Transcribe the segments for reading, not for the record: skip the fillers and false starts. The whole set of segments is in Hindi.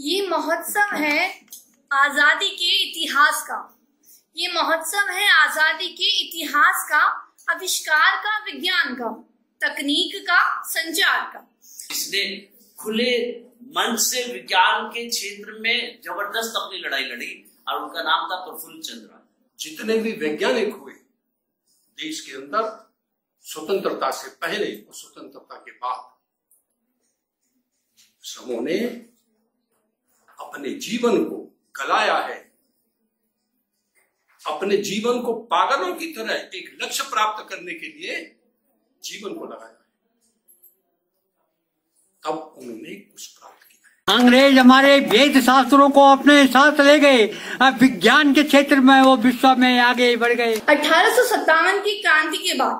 ये महोत्सव है आजादी के इतिहास का। ये महोत्सव है आजादी के इतिहास का, आविष्कार का, विज्ञान का, तकनीक का, संचार का। इसने खुले मन से विज्ञान के क्षेत्र में जबरदस्त अपनी लड़ाई लड़ी और उनका नाम था प्रफुल्ल चंद्र। जितने भी वैज्ञानिक हुए देश के अंदर, स्वतंत्रता से पहले और स्वतंत्रता के बाद, समूह ने अपने जीवन को गलाया है, अपने जीवन को पागलों की तरह एक लक्ष्य प्राप्त करने के लिए जीवन को लगाया है। तब उन्होंने कुछ प्राप्त किया है। अंग्रेज हमारे वेद शास्त्रों को अपने साथ ले गए, विज्ञान के क्षेत्र में वो विश्व में आगे बढ़ गए। 1857 की क्रांति के बाद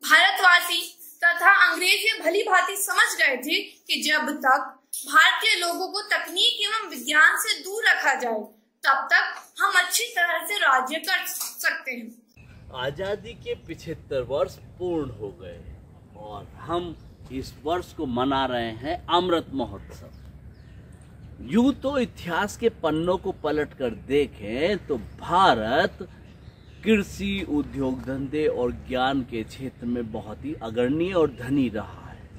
भारतवासी तथा अंग्रेज ये भली भांति समझ गए थे कि जब तक भारतीय लोगों को तकनीक एवं विज्ञान से दूर रखा जाए तब तक हम अच्छी तरह से राज्य कर सकते हैं। आजादी के 75 वर्ष पूर्ण हो गए और हम इस वर्ष को मना रहे हैं अमृत महोत्सव। यूं तो इतिहास के पन्नों को पलट कर देखें तो भारत कृषि, उद्योग धंधे और ज्ञान के क्षेत्र में बहुत ही अग्रणी और धनी रहा है,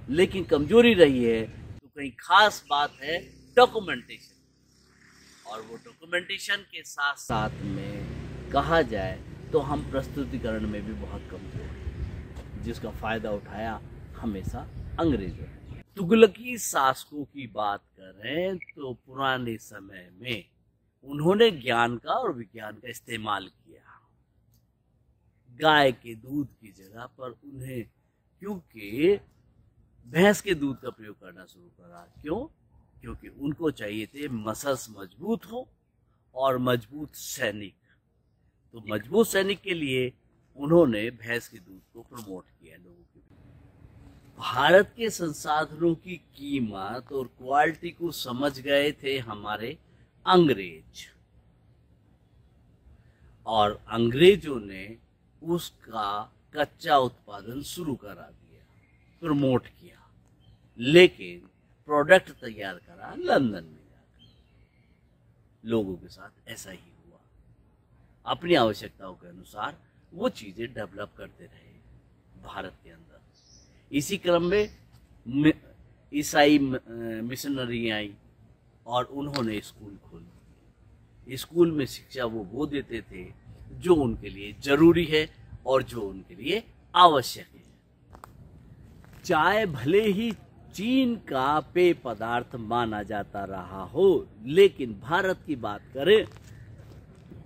लेकिन कमजोरी रही है तो कहीं खास बात है डॉक्यूमेंटेशन। और वो डॉक्यूमेंटेशन के साथ साथ में कहा जाए तो हम प्रस्तुतिकरण में भी बहुत कमजोर हैं, जिसका फायदा उठाया हमेशा अंग्रेजों ने। तुगलकी शासकों की बात करें तो पुराने समय में उन्होंने ज्ञान का और विज्ञान का इस्तेमाल किया। गाय के दूध की जगह पर उन्हें क्योंकि भैंस के दूध का प्रयोग करना शुरू करा। क्यों? क्योंकि उनको चाहिए थे मसल्स मजबूत हो और मजबूत सैनिक। तो मजबूत सैनिक के लिए उन्होंने भैंस के दूध को प्रमोट किया लोगों के बीच। भारत के संसाधनों की कीमत और क्वालिटी को समझ गए थे हमारे अंग्रेज, और अंग्रेजों ने उसका कच्चा उत्पादन शुरू करा दिया, प्रमोट किया, लेकिन प्रोडक्ट तैयार करा लंदन में जाकर। लोगों के साथ ऐसा ही हुआ। अपनी आवश्यकताओं के अनुसार वो चीजें डेवलप करते रहे भारत के अंदर। इसी क्रम में ईसाई मिशनरी आई और उन्होंने स्कूल खोल दिए। स्कूल में शिक्षा वो देते थे जो उनके लिए जरूरी है और जो उनके लिए आवश्यक है। चाय भले ही चीन का पेय पदार्थ माना जाता रहा हो, लेकिन भारत की बात करें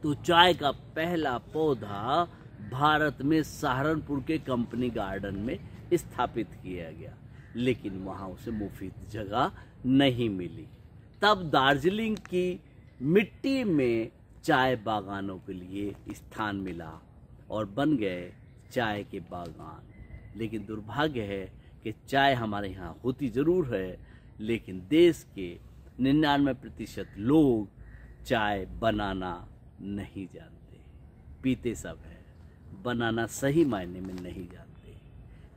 तो चाय का पहला पौधा भारत में सहारनपुर के कंपनी गार्डन में स्थापित किया गया, लेकिन वहां उसे मुफीद जगह नहीं मिली। तब दार्जिलिंग की मिट्टी में चाय बागानों के लिए स्थान मिला और बन गए चाय के बागान। लेकिन दुर्भाग्य है कि चाय हमारे यहाँ होती जरूर है, लेकिन देश के 99% लोग चाय बनाना नहीं जानते। पीते सब है, बनाना सही मायने में नहीं जानते।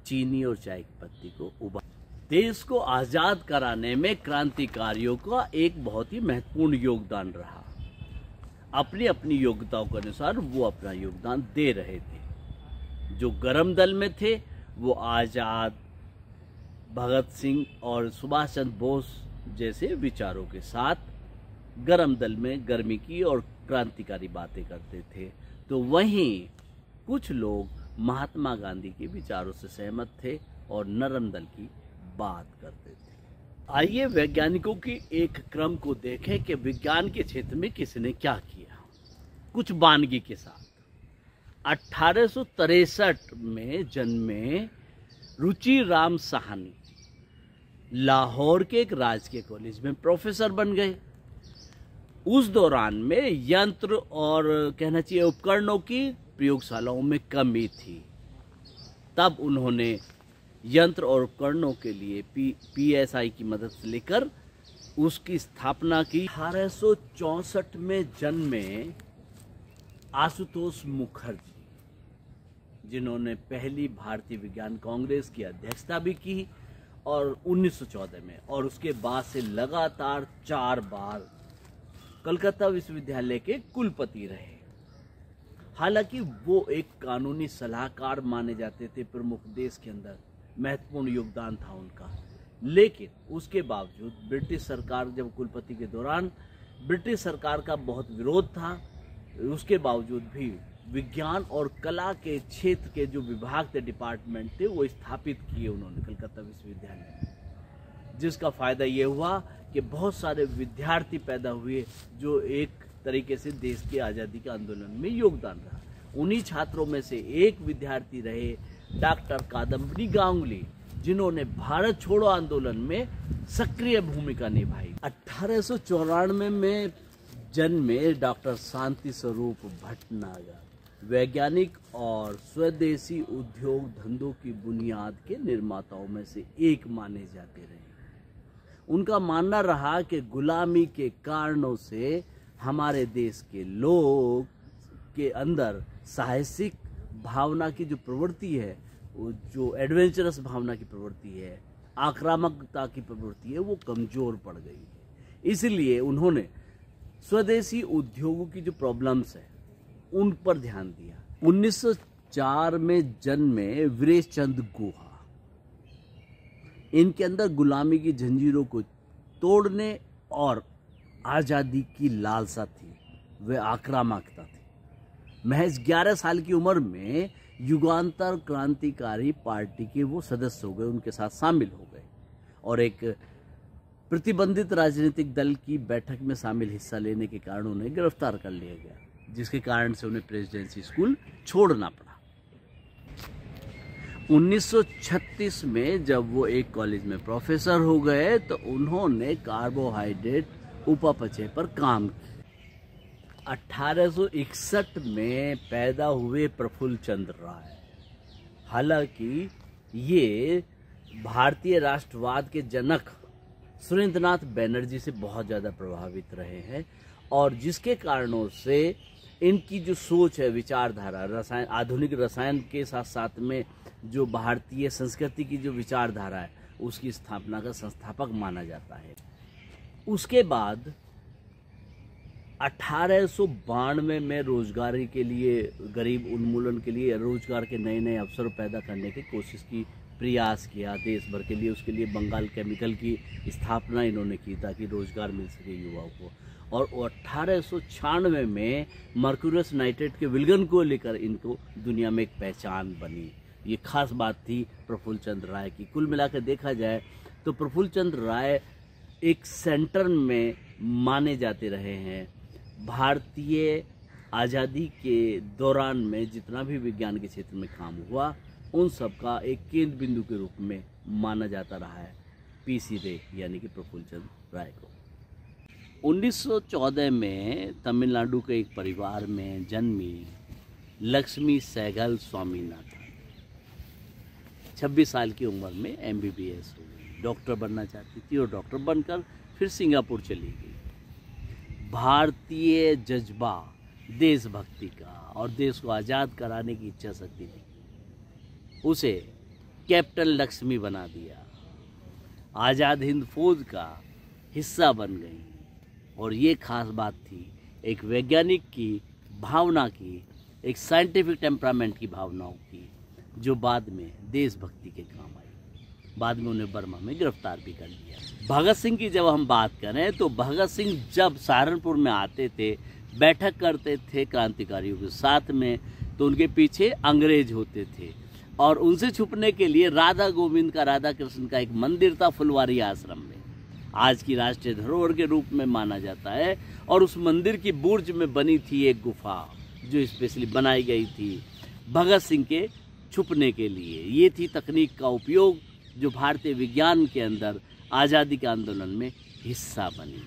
चीनी और चाय की पत्ती को उबाल। देश को आजाद कराने में क्रांतिकारियों का एक बहुत ही महत्वपूर्ण योगदान रहा। अपनी अपनी योग्यताओं के अनुसार वो अपना योगदान दे रहे थे। जो गरम दल में थे वो आजाद, भगत सिंह और सुभाष चंद्र बोस जैसे विचारों के साथ गरम दल में गर्मी की और क्रांतिकारी बातें करते थे, तो वहीं कुछ लोग महात्मा गांधी के विचारों से सहमत थे और नरम दल की बात करते थे। आइए वैज्ञानिकों की एक क्रम को देखें कि विज्ञान के क्षेत्र में किसने क्या किया। कुछ वानगी के साथ 1863 में जन्मे रुचिराम साहनी लाहौर के एक राजकीय कॉलेज में प्रोफेसर बन गए। उस दौरान में यंत्र और कहना चाहिए उपकरणों की प्रयोगशालाओं में कमी थी। तब उन्होंने यंत्र और उपकरणों के लिए PSI की मदद से लेकर उसकी स्थापना की। 1864 में जन्मे आशुतोष मुखर्जी, जिन्होंने पहली भारतीय विज्ञान कांग्रेस की अध्यक्षता भी की और 1914 में, और उसके बाद से लगातार 4 बार कलकत्ता विश्वविद्यालय के कुलपति रहे। हालांकि वो एक कानूनी सलाहकार माने जाते थे, प्रमुख देश के अंदर महत्वपूर्ण योगदान था उनका, लेकिन उसके बावजूद ब्रिटिश सरकार, जब कुलपति के दौरान ब्रिटिश सरकार का बहुत विरोध था, उसके बावजूद भी विज्ञान और कला के क्षेत्र के जो विभाग थे, डिपार्टमेंट थे, वो स्थापित किए उन्होंने कलकत्ता विश्वविद्यालय में, जिसका फायदा ये हुआ कि बहुत सारे विद्यार्थी पैदा हुए जो एक तरीके से देश की आज़ादी के आंदोलन में योगदान रहा। उन्हीं छात्रों में से एक विद्यार्थी रहे डॉक्टर कादम्बरी गांगुली, जिन्होंने भारत छोड़ो आंदोलन में सक्रिय भूमिका निभाई। 1894 में जन्मे डॉक्टर शांति स्वरूप भटनागर वैज्ञानिक और स्वदेशी उद्योग धंधों की बुनियाद के निर्माताओं में से एक माने जाते रहे। उनका मानना रहा कि गुलामी के कारणों से हमारे देश के लोग के अंदर साहसिक भावना की जो प्रवृत्ति है, जो एडवेंचरस भावना की प्रवृत्ति है, आक्रामकता की प्रवृत्ति है, वो कमज़ोर पड़ गई है। इसलिए उन्होंने स्वदेशी उद्योगों की जो प्रॉब्लम्स है उन पर ध्यान दिया। 1904 में जन्मे वीरेश चंद्र गुहा, इनके अंदर गुलामी की जंजीरों को तोड़ने और आज़ादी की लालसा थी, वह आक्रामकता थी। महज 11 साल की उम्र में युगांतर क्रांतिकारी पार्टी के वो सदस्य हो गए, उनके साथ शामिल हो गए और एक प्रतिबंधित राजनीतिक दल की बैठक में शामिल हिस्सा लेने के कारण उन्हें गिरफ्तार कर लिया गया, जिसके कारण से उन्हें प्रेसिडेंसी स्कूल छोड़ना पड़ा। 1936 में जब वो एक कॉलेज में प्रोफेसर हो गए तो उन्होंने कार्बोहाइड्रेट उपापचय पर काम किया। 1861 में पैदा हुए प्रफुल्ल चंद्र राय, हालांकि ये भारतीय राष्ट्रवाद के जनक सुरेंद्रनाथ बैनर्जी से बहुत ज़्यादा प्रभावित रहे हैं, और जिसके कारणों से इनकी जो सोच है, विचारधारा, रसायन, आधुनिक रसायन के साथ साथ में जो भारतीय संस्कृति की जो विचारधारा है, उसकी स्थापना का संस्थापक माना जाता है। उसके बाद 1892 में रोजगारी के लिए, गरीब उन्मूलन के लिए, रोजगार के नए नए अवसर पैदा करने की कोशिश की, प्रयास किया देश भर के लिए। उसके लिए बंगाल केमिकल की स्थापना इन्होंने की ताकि रोजगार मिल सके युवाओं को। और 1896 में मर्क्यूरियस नाइट्रेट के विलगन को लेकर इनको दुनिया में एक पहचान बनी। ये खास बात थी प्रफुल्ल चंद्र राय की। कुल मिलाकर देखा जाए तो प्रफुल्ल चंद्र राय एक सेंटर में माने जाते रहे हैं। भारतीय आज़ादी के दौरान में जितना भी विज्ञान के क्षेत्र में काम हुआ, उन सब का एक केंद्र बिंदु के रूप में माना जाता रहा है पीसी रे, यानी कि प्रफुल्ल चंद्र राय को। 1914 में तमिलनाडु के एक परिवार में जन्मी लक्ष्मी सहगल स्वामीनाथन 26 साल की उम्र में MBBS हो गई। डॉक्टर बनना चाहती थी और डॉक्टर बनकर फिर सिंगापुर चली गई। भारतीय जज्बा, देशभक्ति का और देश को आज़ाद कराने की इच्छा शक्ति थी, उसे कैप्टन लक्ष्मी बना दिया। आज़ाद हिंद फौज का हिस्सा बन गई। और ये खास बात थी एक वैज्ञानिक की भावना की, एक साइंटिफिक टेम्परामेंट की भावनाओं की, जो बाद में देशभक्ति के काम आई। बाद में उन्हें बर्मा में गिरफ्तार भी कर लिया। भगत सिंह की जब हम बात करें तो भगत सिंह जब सहारनपुर में आते थे, बैठक करते थे क्रांतिकारियों के साथ में, तो उनके पीछे अंग्रेज होते थे और उनसे छुपने के लिए राधा गोविंद का, राधा कृष्ण का एक मंदिर था फुलवारी आश्रम में, आज की राष्ट्रीय धरोहर के रूप में माना जाता है। और उस मंदिर की बुर्ज में बनी थी एक गुफा जो स्पेशली बनाई गई थी भगत सिंह के छुपने के लिए। ये थी तकनीक का उपयोग जो भारतीय विज्ञान के अंदर आज़ादी के आंदोलन में हिस्सा बनी।